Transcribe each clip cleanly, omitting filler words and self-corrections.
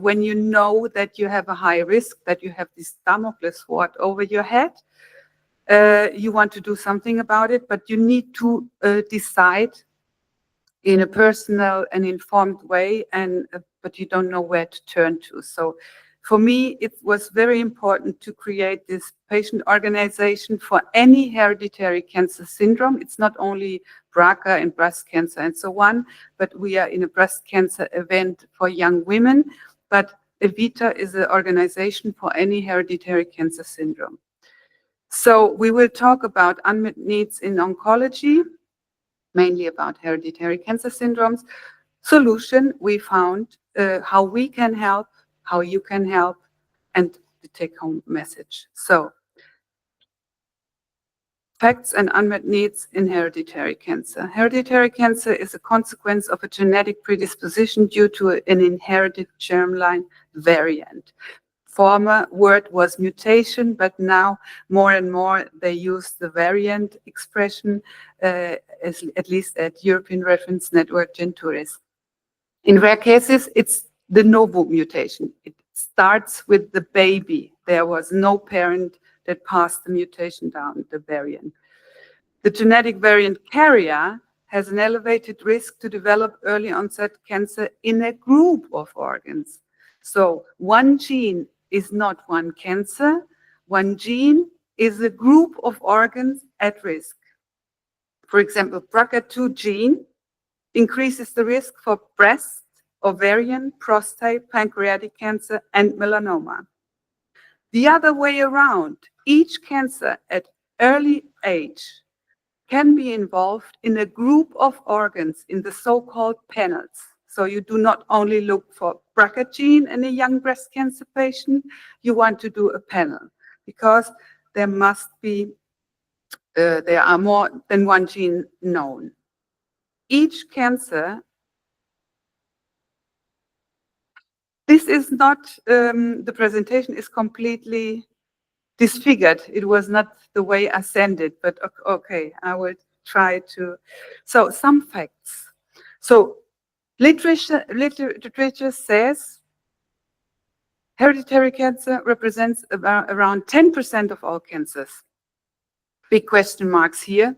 when you know that you have a high risk, that you have this Damocles sword over your head, you want to do something about it, but you need to decide in a personal and informed way, and but you don't know where to turn to. So for me, it was very important to create this patient organization for any hereditary cancer syndrome. It's not only BRCA and breast cancer and so on, but we are in a breast cancer event for young women. But EVITA is an organization for any hereditary cancer syndrome. So we will talk about unmet needs in oncology, mainly about hereditary cancer syndromes. Solution, we found how we can help, how you can help, and the take-home message. So, facts and unmet needs in hereditary cancer. Hereditary cancer is a consequence of a genetic predisposition due to an inherited germline variant. Former word was mutation, but now more and more they use the variant expression, at least at European Reference Network Gentouris. In rare cases, it's the novo mutation. It starts with the baby. There was no parent that passed the mutation down, the variant. The genetic variant carrier has an elevated risk to develop early onset cancer in a group of organs. So one gene is not one cancer. One gene is a group of organs at risk. For example, BRCA2 gene increases the risk for breast, ovarian, prostate, pancreatic cancer, and melanoma. The other way around, each cancer at early age can be involved in a group of organs in the so-called panels. So you do not only look for BRCA gene in a young breast cancer patient, you want to do a panel because there must be, there are more than one gene known. Each cancer, this is not, the presentation is completely disfigured. It was not the way I sent it, but okay, I will try to. So some facts. So literature says hereditary cancer represents around 10% of all cancers. Big question marks here,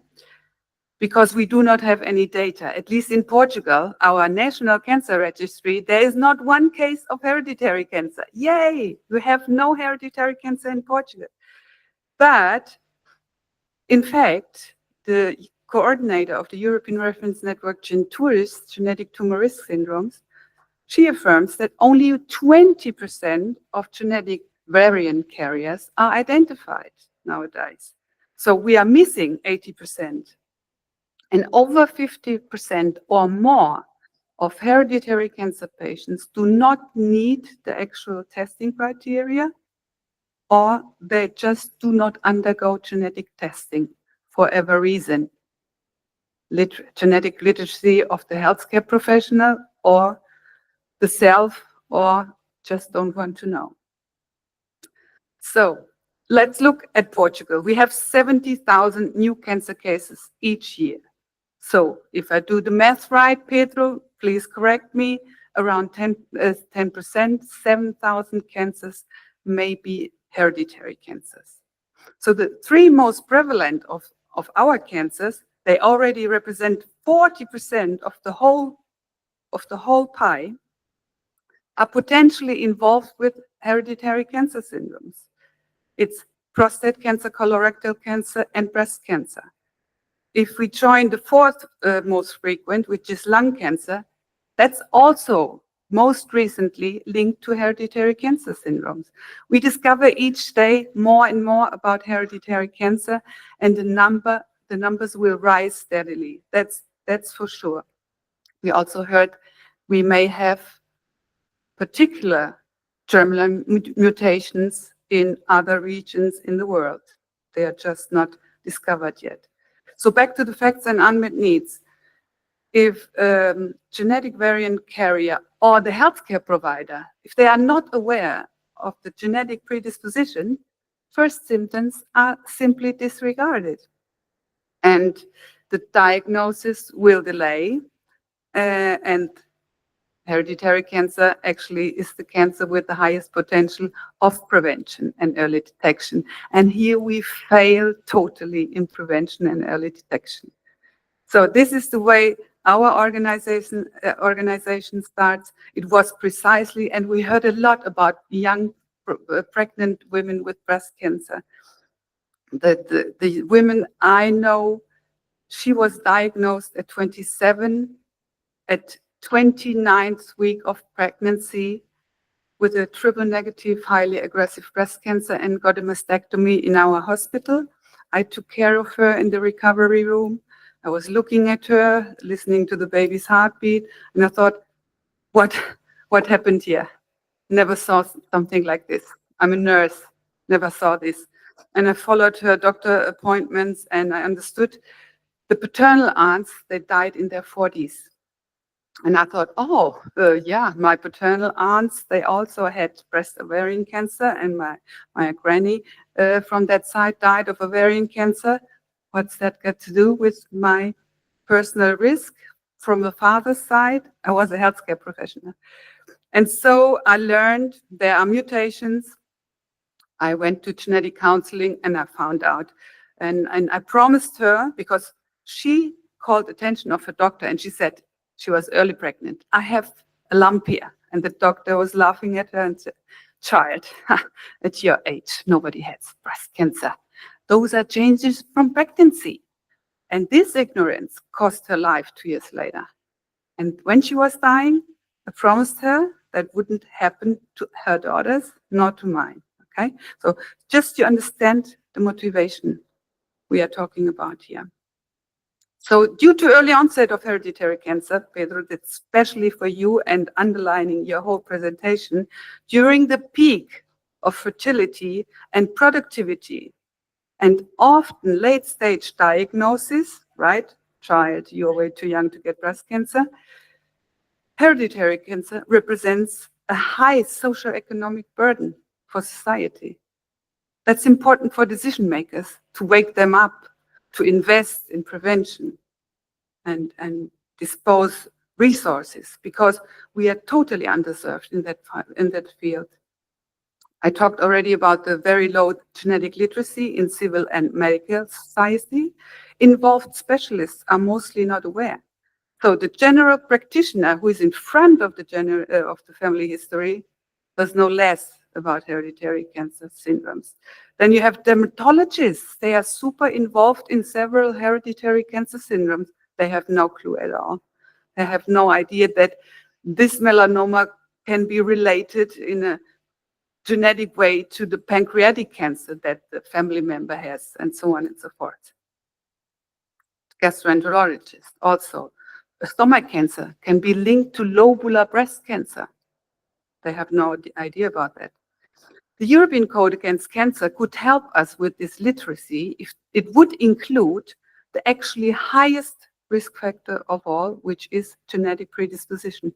because we do not have any data. At least in Portugal, our national cancer registry, there is not one case of hereditary cancer. Yay! We have no hereditary cancer in Portugal. But in fact, the coordinator of the European Reference Network Gentouris, genetic tumor risk syndromes, she affirms that only 20% of genetic variant carriers are identified nowadays. So we are missing 80%. And over 50% or more of hereditary cancer patients do not need the actual testing criteria, or they just do not undergo genetic testing for whatever reason. Genetic literacy of the healthcare professional, or the self, or just don't want to know. So let's look at Portugal. We have 70,000 new cancer cases each year. So if I do the math right, Pedro, please correct me, around 10%, 7,000 cancers may be hereditary cancers. So the three most prevalent of our cancers, they already represent 40% of the whole pie, are potentially involved with hereditary cancer syndromes. It's prostate cancer, colorectal cancer, and breast cancer. If we join the fourth most frequent, which is lung cancer, that's also most recently linked to hereditary cancer syndromes. We discover each day more and more about hereditary cancer, and the numbers will rise steadily. That's for sure. We also heard we may have particular germline mutations in other regions in the world. They are just not discovered yet. So back to the facts and unmet needs. If genetic variant carrier or the healthcare provider, if they are not aware of the genetic predisposition, first symptoms are simply disregarded. And the diagnosis will delay, and Hereditary cancer actually is the cancer with the highest potential of prevention and early detection. And here we fail totally in prevention and early detection. So this is the way our organization starts. It was precisely, and we heard a lot about young pregnant women with breast cancer. The women I know, she was diagnosed at 27, at 29th week of pregnancy with a triple negative, highly aggressive breast cancer and got a mastectomy in our hospital. I took care of her in the recovery room. I was looking at her, listening to the baby's heartbeat, and I thought, what happened here? Never saw something like this. I'm a nurse, never saw this. And I followed her doctor appointments, and I understood the paternal aunts, they died in their 40s. And I thought, yeah, my paternal aunts, they also had breast ovarian cancer, and my granny from that side died of ovarian cancer. What's that got to do with my personal risk? From the father's side, I was a healthcare professional. And so I learned there are mutations. I went to genetic counseling and I found out. And I promised her, because she called attention of her doctor and she said she was early pregnant. I have a lump here. And the doctor was laughing at her and said, child, at your age, nobody has breast cancer. Those are changes from pregnancy. And this ignorance cost her life 2 years later. And when she was dying, I promised her that wouldn't happen to her daughters, not to mine. Okay? So just to understand the motivation we are talking about here. So due to early onset of hereditary cancer, Pedro, that's especially for you and underlining your whole presentation, during the peak of fertility and productivity, and often late-stage diagnosis, right? Child, you're way too young to get breast cancer. Hereditary cancer represents a high socioeconomic burden for society. That's important for decision makers to wake them up, to invest in prevention and dispose resources, because we are totally underserved in that field. I talked already about the very low genetic literacy in civil and medical society. Involved specialists are mostly not aware. So the general practitioner who is in front of the family history does know less about hereditary cancer syndromes. Then you have dermatologists. They are super involved in several hereditary cancer syndromes. They have no clue at all. They have no idea that this melanoma can be related in a genetic way to the pancreatic cancer that the family member has, and so on and so forth. Gastroenterologist also. Stomach cancer can be linked to lobular breast cancer. They have no idea about that. The European Code Against Cancer could help us with this literacy if it would include the actually highest risk factor of all, which is genetic predisposition.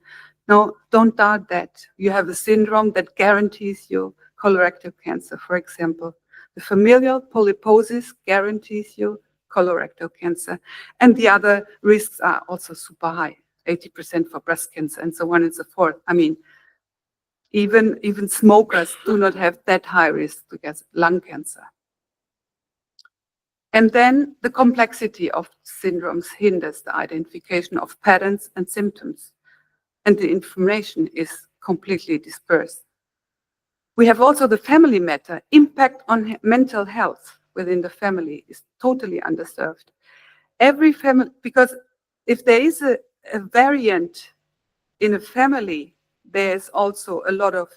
No, don't doubt that. You have a syndrome that guarantees you colorectal cancer, for example. The familial polyposis guarantees you colorectal cancer. And the other risks are also super high, 80% for breast cancer and so on and so forth. I mean, even smokers do not have that high risk to get lung cancer. And then the complexity of syndromes hinders the identification of patterns and symptoms, and the information is completely dispersed. We have also the family matter. Impact on mental health within the family is totally underserved. Every family, because if there is a variant in a family, there's also a lot of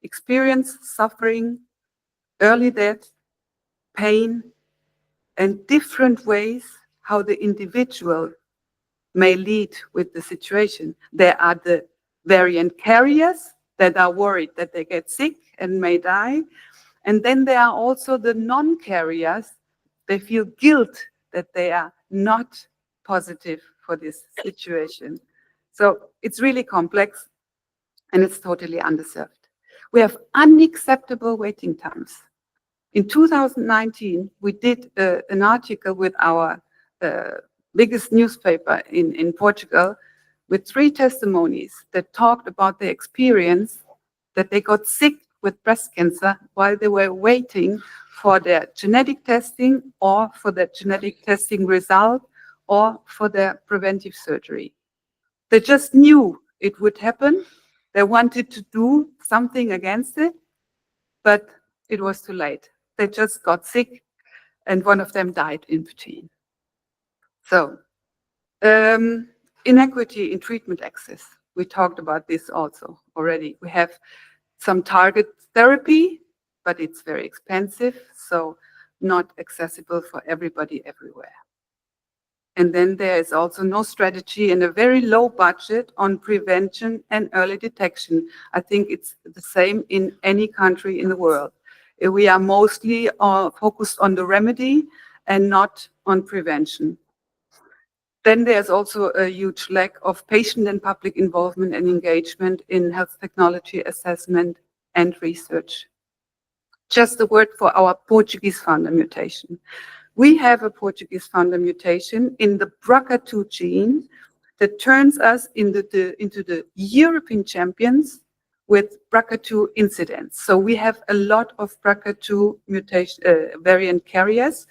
experience, suffering, early death, pain, and different ways how the individual may lead with the situation. There are the variant carriers that are worried that they get sick and may die. And then there are also the non-carriers. They feel guilt that they are not positive for this situation. So it's really complex and it's totally underserved. We have unacceptable waiting times. In 2019, we did an article with our biggest newspaper in Portugal with 3 testimonies that talked about their experience, that they got sick with breast cancer while they were waiting for their genetic testing or for their genetic testing result or for their preventive surgery. They just knew it would happen. They wanted to do something against it, but it was too late. They just got sick, and one of them died in between. So, inequity in treatment access. We talked about this also already. We have some target therapy, but it's very expensive, so not accessible for everybody everywhere. And then there is also no strategy and a very low budget on prevention and early detection. I think it's the same in any country in the world. We are mostly focused on the remedy and not on prevention. Then there's also a huge lack of patient and public involvement and engagement in health technology assessment and research. Just a word for our Portuguese founder mutation. We have a Portuguese founder mutation in the BRCA2 gene that turns us into the European champions with BRCA2 incidence. So we have a lot of BRCA2 mutation, variant carriers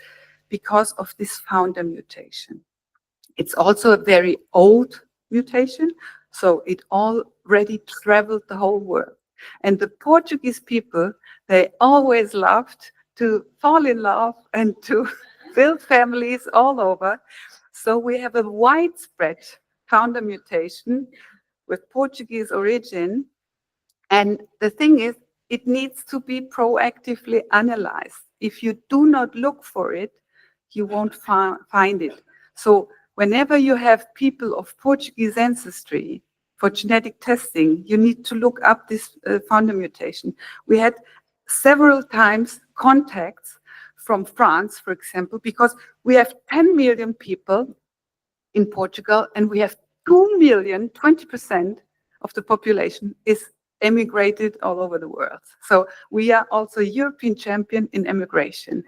because of this founder mutation. It's also a very old mutation, so it already traveled the whole world. And the Portuguese people, they always loved to fall in love and to build families all over. So we have a widespread founder mutation with Portuguese origin. And the thing is, it needs to be proactively analyzed. If you do not look for it, you won't find it. So whenever you have people of Portuguese ancestry for genetic testing, you need to look up this founder mutation. We had several times contacts from France, for example, because we have 10 million people in Portugal and we have 2 million, 20% of the population is emigrated all over the world. So we are also European champion in emigration.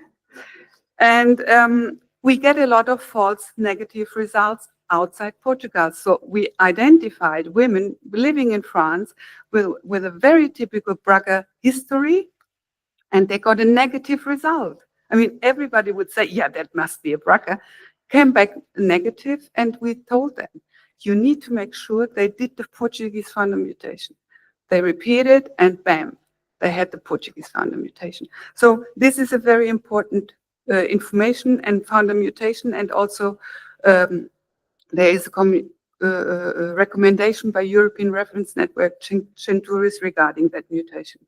And we get a lot of false negative results outside Portugal. So we identified women living in France with a very typical BRCA history, and they got a negative result. I mean, everybody would say, yeah, that must be a BRCA. Came back negative, and we told them, you need to make sure they did the Portuguese founder mutation. They repeated, and bam, they had the Portuguese founder mutation. So this is a very important information and founder mutation, and also there is a recommendation by European Reference Network Centuries regarding that mutation.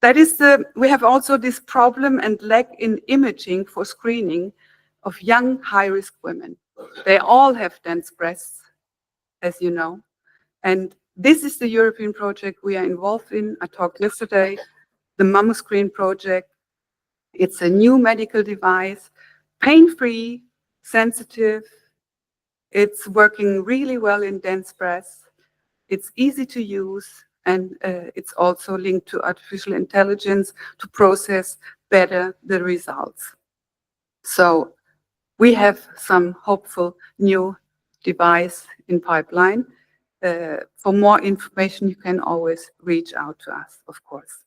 That is we have also this problem and lack in imaging for screening of young high-risk women. They all have dense breasts, as you know, and this is the European project we are involved in. I talked yesterday, the MammoScreen project. It's a new medical device, pain-free, sensitive. It's working really well in dense breasts. It's easy to use, and it's also linked to artificial intelligence to process better the results. So we have some hopeful new device in pipeline. For more information, you can always reach out to us, of course.